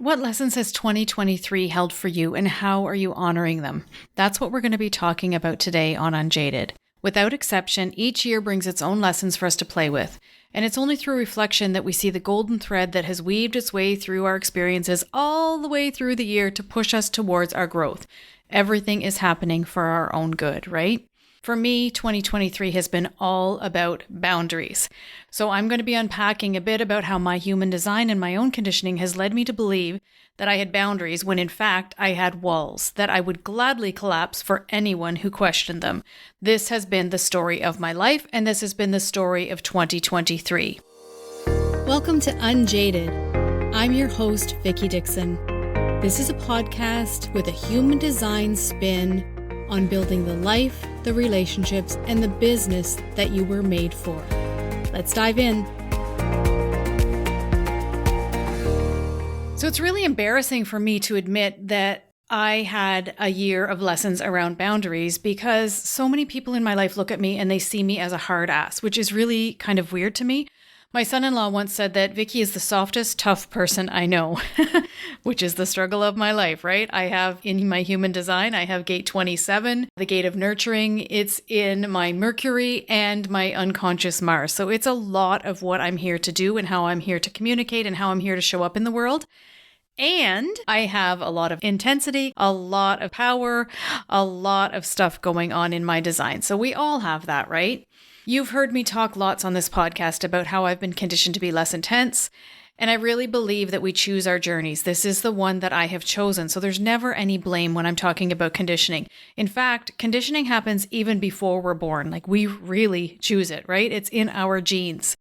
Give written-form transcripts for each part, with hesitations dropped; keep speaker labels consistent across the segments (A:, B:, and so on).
A: What lessons has 2023 held for you, and how are you honoring them? That's what we're going to be talking about today on Unjaded. Without exception, each year brings its own lessons for us to play with, and it's only through reflection that we see the golden thread that has weaved its way through our experiences all the way through the year to push us towards our growth. Everything is happening for our own good, right? For me, 2023 has been all about boundaries. So I'm going to be unpacking a bit about how my human design and my own conditioning has led me to believe that I had boundaries when in fact I had walls that I would gladly collapse for anyone who questioned them. This has been the story of my life, and this has been the story of 2023.
B: Welcome to Unjaded. I'm your host, Vicki Dixon. This is a podcast with a human design spin on building the life, the relationships, and the business that you were made for. Let's dive in.
A: So it's really embarrassing for me to admit that I had a year of lessons around boundaries because so many people in my life look at me and they see me as a hard ass, which is really kind of weird to me. My son-in-law once said that Vicki is the softest, tough person I know, which is the struggle of my life, right? I have in my human design, I have gate 27, the gate of nurturing. It's in my Mercury and my unconscious Mars. So it's a lot of what I'm here to do and how I'm here to communicate and how I'm here to show up in the world. And I have a lot of intensity, a lot of power, a lot of stuff going on in my design. So we all have that, right? You've heard me talk lots on this podcast about how I've been conditioned to be less intense, and I really believe that we choose our journeys. This is the one that I have chosen, so there's never any blame when I'm talking about conditioning. In fact, conditioning happens even before we're born. Like, we really choose it, right? It's in our genes.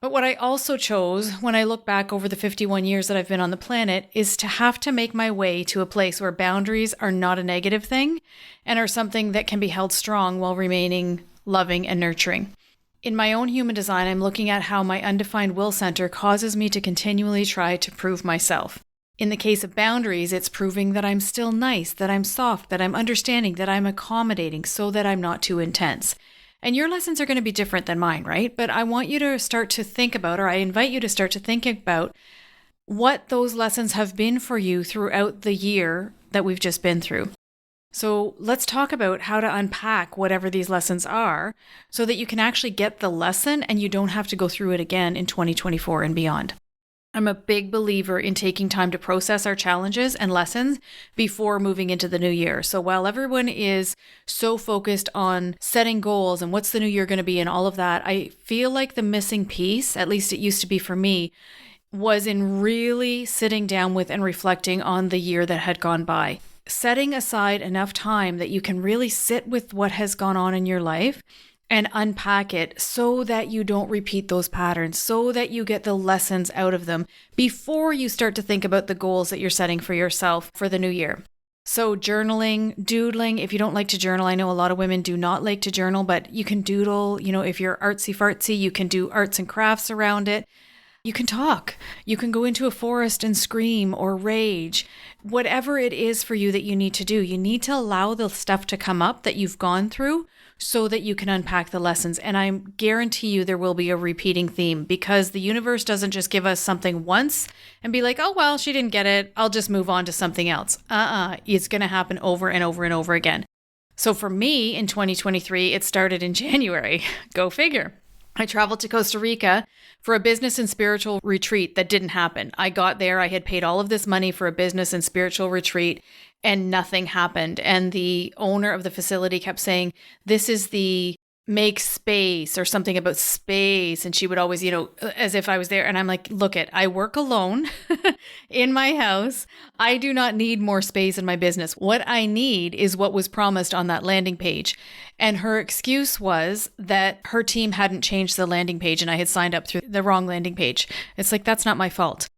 A: But what I also chose when I look back over the 51 years that I've been on the planet is to have to make my way to a place where boundaries are not a negative thing and are something that can be held strong while remaining loving and nurturing. In my own human design, I'm looking at how my undefined will center causes me to continually try to prove myself. In the case of boundaries, it's proving that I'm still nice, that I'm soft, that I'm understanding, that I'm accommodating so that I'm not too intense. And your lessons are going to be different than mine, right? But I want you to start to think about, or I invite you to start to think about what those lessons have been for you throughout the year that we've just been through. So let's talk about how to unpack whatever these lessons are so that you can actually get the lesson and you don't have to go through it again in 2024 and beyond. I'm a big believer in taking time to process our challenges and lessons before moving into the new year. So while everyone is so focused on setting goals and what's the new year going to be and all of that, I feel like the missing piece, at least it used to be for me, was in really sitting down with and reflecting on the year that had gone by. Setting aside enough time that you can really sit with what has gone on in your life and unpack it so that you don't repeat those patterns, so that you get the lessons out of them before you start to think about the goals that you're setting for yourself for the new year. So journaling, doodling, if you don't like to journal, I know a lot of women do not like to journal, but you can doodle, if you're artsy fartsy, you can do arts and crafts around it. You can talk. You can go into a forest and scream or rage. Whatever it is for you that you need to do, you need to allow the stuff to come up that you've gone through so that you can unpack the lessons. And I guarantee you there will be a repeating theme because the universe doesn't just give us something once and be like, oh, well, she didn't get it. I'll just move on to something else. It's going to happen over and over and over again. So for me in 2023, it started in January. Go figure. I traveled to Costa Rica for a business and spiritual retreat that didn't happen. I got there, I had paid all of this money for a business and spiritual retreat, and nothing happened. And the owner of the facility kept saying, this is the make space or something about space. And she would always, as if I was there. And I'm like, look I work alone in my house. I do not need more space in my business. What I need is what was promised on that landing page. And her excuse was that her team hadn't changed the landing page and I had signed up through the wrong landing page. It's like, that's not my fault.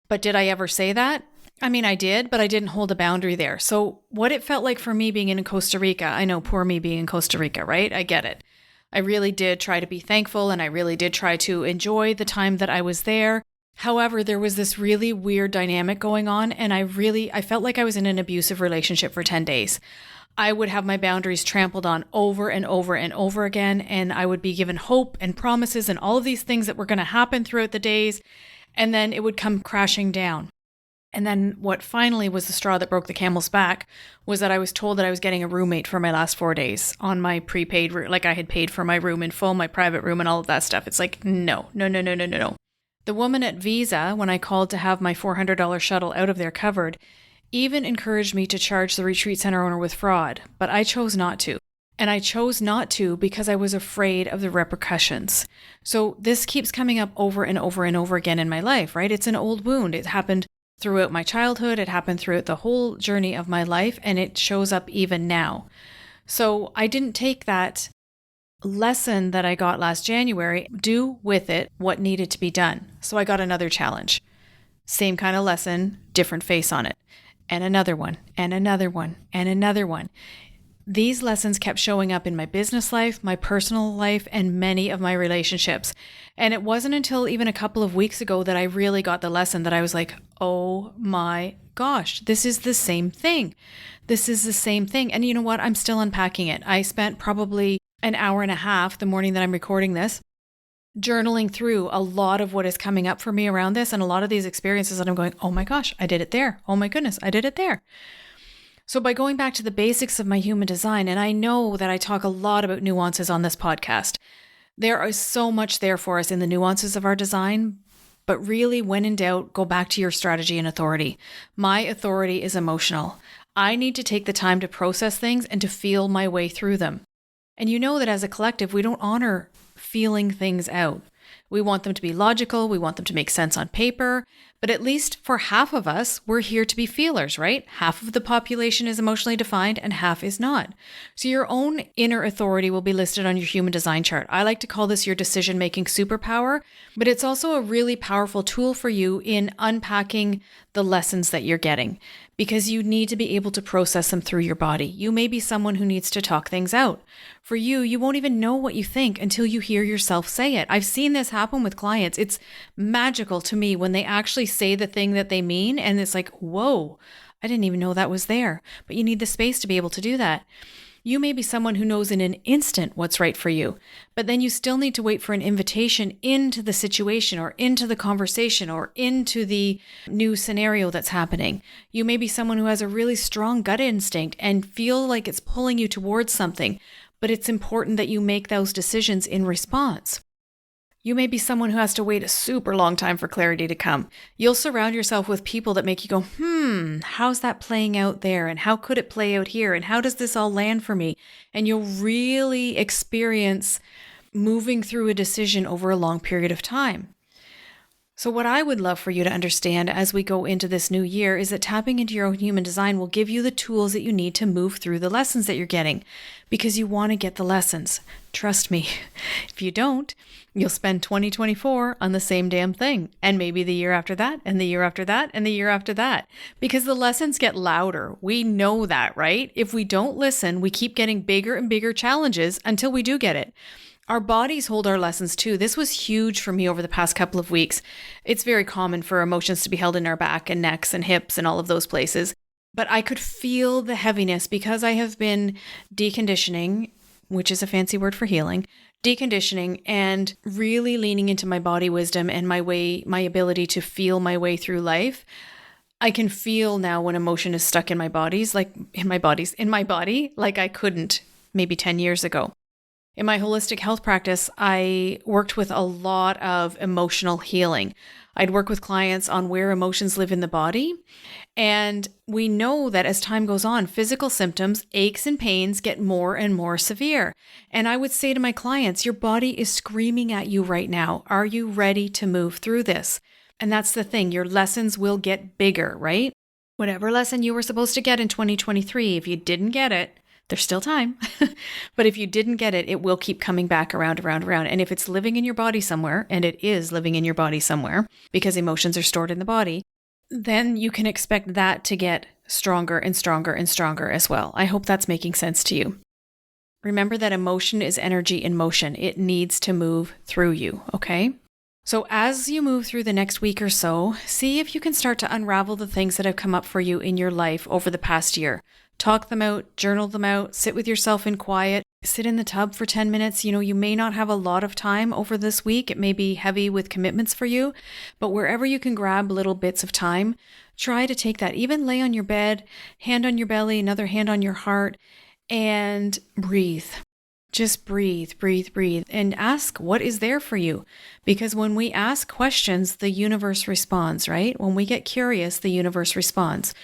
A: But did I ever say that? I mean, I did, but I didn't hold a boundary there. So what it felt like for me being in Costa Rica, I know, poor me being in Costa Rica, right? I get it. I really did try to be thankful and I really did try to enjoy the time that I was there. However, there was this really weird dynamic going on and I felt like I was in an abusive relationship for 10 days. I would have my boundaries trampled on over and over and over again, and I would be given hope and promises and all of these things that were going to happen throughout the days, and then it would come crashing down. And then what finally was the straw that broke the camel's back was that I was told that I was getting a roommate for my last 4 days on my prepaid room. Like I had paid for my room in full, my private room and all of that stuff. It's like, no. The woman at Visa, when I called to have my $400 shuttle out of there covered, even encouraged me to charge the retreat center owner with fraud, but I chose not to. And I chose not to because I was afraid of the repercussions. So this keeps coming up over and over and over again in my life, right? It's an old wound. It happened throughout my childhood. It happened throughout the whole journey of my life, and it shows up even now. So I didn't take that lesson that I got last January, do with it what needed to be done. So I got another challenge. Same kind of lesson, different face on it. And another one, and another one, and another one. These lessons kept showing up in my business life, my personal life, and many of my relationships. And it wasn't until even a couple of weeks ago that I really got the lesson that I was like, oh my gosh, this is the same thing. This is the same thing. And you know what? I'm still unpacking it. I spent probably an hour and a half the morning that I'm recording this, journaling through a lot of what is coming up for me around this and a lot of these experiences that I'm going, oh my gosh, I did it there. Oh my goodness, I did it there. So by going back to the basics of my human design, and I know that I talk a lot about nuances on this podcast, there is so much there for us in the nuances of our design, but really when in doubt, go back to your strategy and authority. My authority is emotional. I need to take the time to process things and to feel my way through them. And you know that as a collective, we don't honor feeling things out. We want them to be logical. We want them to make sense on paper. But at least for half of us, we're here to be feelers, right? Half of the population is emotionally defined and half is not. So your own inner authority will be listed on your human design chart. I like to call this your decision-making superpower, but it's also a really powerful tool for you in unpacking the lessons that you're getting, because you need to be able to process them through your body. You may be someone who needs to talk things out. For you, you won't even know what you think until you hear yourself say it. I've seen this happen with clients. It's magical to me when they actually say the thing that they mean, and it's like, whoa, I didn't even know that was there. But you need the space to be able to do that. You may be someone who knows in an instant what's right for you, but then you still need to wait for an invitation into the situation or into the conversation or into the new scenario that's happening. You may be someone who has a really strong gut instinct and feel like it's pulling you towards something, but it's important that you make those decisions in response. You may be someone who has to wait a super long time for clarity to come. You'll surround yourself with people that make you go, how's that playing out there? And how could it play out here? And how does this all land for me? And you'll really experience moving through a decision over a long period of time. So what I would love for you to understand as we go into this new year is that tapping into your own human design will give you the tools that you need to move through the lessons that you're getting, because you want to get the lessons. Trust me, if you don't, you'll spend 2024 on the same damn thing, and maybe the year after that, and the year after that, and the year after that, because the lessons get louder. We know that, right? If we don't listen, we keep getting bigger and bigger challenges until we do get it. Our bodies hold our lessons too. This was huge for me over the past couple of weeks. It's very common for emotions to be held in our back and necks and hips and all of those places. But I could feel the heaviness because I have been deconditioning, which is a fancy word for healing, deconditioning and really leaning into my body wisdom and my ability to feel my way through life. I can feel now when emotion is stuck in my body, like I couldn't maybe 10 years ago. In my holistic health practice, I worked with a lot of emotional healing. I'd work with clients on where emotions live in the body. And we know that as time goes on, physical symptoms, aches and pains get more and more severe. And I would say to my clients, your body is screaming at you right now. Are you ready to move through this? And that's the thing. Your lessons will get bigger, right? Whatever lesson you were supposed to get in 2023, if you didn't get it, there's still time. But if you didn't get it, it will keep coming back around. And if it's living in your body somewhere, and it is living in your body somewhere because emotions are stored in the body, then you can expect that to get stronger and stronger and stronger as well. I hope that's making sense to you. Remember that emotion is energy in motion. It needs to move through you, okay? So as you move through the next week or so, see if you can start to unravel the things that have come up for you in your life over the past year. Talk them out, journal them out, sit with yourself in quiet, sit in the tub for 10 minutes. You may not have a lot of time over this week. It may be heavy with commitments for you, but wherever you can grab little bits of time, Try to take that. Even lay on your bed, hand on your belly, another hand on your heart, and breathe. Just breathe, breathe, breathe, and ask what is there for you. Because when we ask questions, the universe responds, right? When we get curious, the universe responds.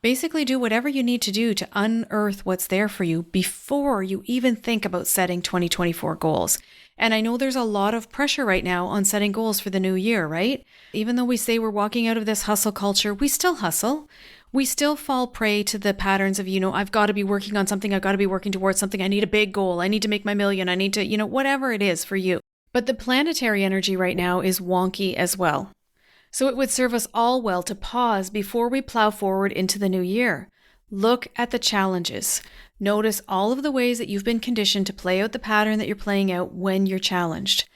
A: Basically, do whatever you need to do to unearth what's there for you before you even think about setting 2024 goals. And I know there's a lot of pressure right now on setting goals for the new year, right? Even though we say we're walking out of this hustle culture, we still hustle. We still fall prey to the patterns of, I've got to be working on something. I've got to be working towards something. I need a big goal. I need to make my million. I need to, whatever it is for you. But the planetary energy right now is wonky as well. So it would serve us all well to pause before we plow forward into the new year. Look at the challenges. Notice all of the ways that you've been conditioned to play out the pattern that you're playing out when you're challenged.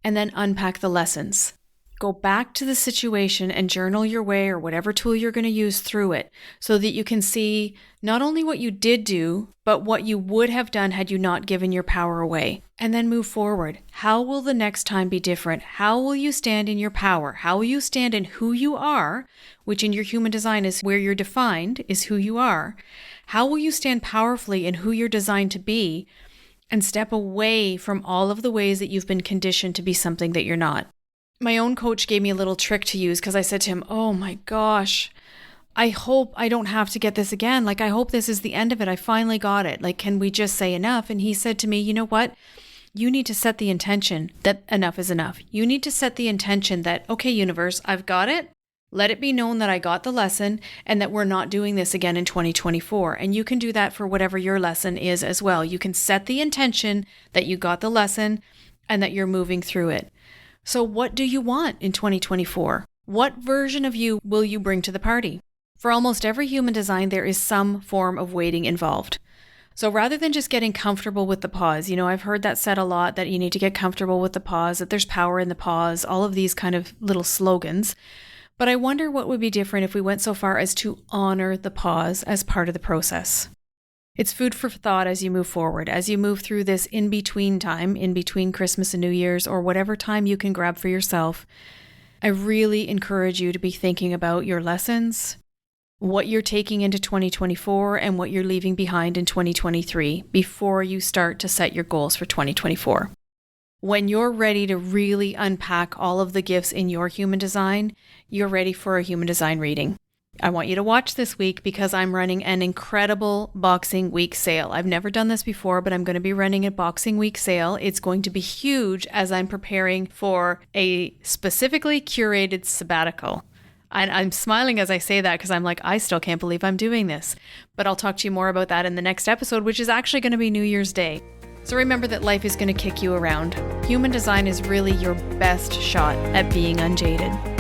A: And then unpack the lessons. Go back to the situation and journal your way or whatever tool you're going to use through it so that you can see not only what you did do, but what you would have done had you not given your power away. And then move forward. How will the next time be different? How will you stand in your power? How will you stand in who you are, which in your human design is where you're defined, is who you are. How will you stand powerfully in who you're designed to be and step away from all of the ways that you've been conditioned to be something that you're not? My own coach gave me a little trick to use because I said to him, oh my gosh, I hope I don't have to get this again. I hope this is the end of it. I finally got it. Can we just say enough? And he said to me, you know what? You need to set the intention that enough is enough. You need to set the intention that, okay, universe, I've got it. Let it be known that I got the lesson and that we're not doing this again in 2024. And you can do that for whatever your lesson is as well. You can set the intention that you got the lesson and that you're moving through it. So what do you want in 2024? What version of you will you bring to the party? For almost every human design, there is some form of waiting involved. So rather than just getting comfortable with the pause, I've heard that said a lot, that you need to get comfortable with the pause, that there's power in the pause, all of these kind of little slogans. But I wonder what would be different if we went so far as to honor the pause as part of the process. It's food for thought as you move forward, as you move through this in-between time, in between Christmas and New Year's, or whatever time you can grab for yourself. I really encourage you to be thinking about your lessons, what you're taking into 2024, and what you're leaving behind in 2023 before you start to set your goals for 2024. When you're ready to really unpack all of the gifts in your human design, you're ready for a human design reading. I want you to watch this week because I'm running an incredible Boxing Week sale. I've never done this before, but I'm going to be running a Boxing Week sale. It's going to be huge as I'm preparing for a specifically curated sabbatical. And I'm smiling as I say that because I'm like, I still can't believe I'm doing this. But I'll talk to you more about that in the next episode, which is actually going to be New Year's Day. So remember that life is going to kick you around. Human design is really your best shot at being unjaded.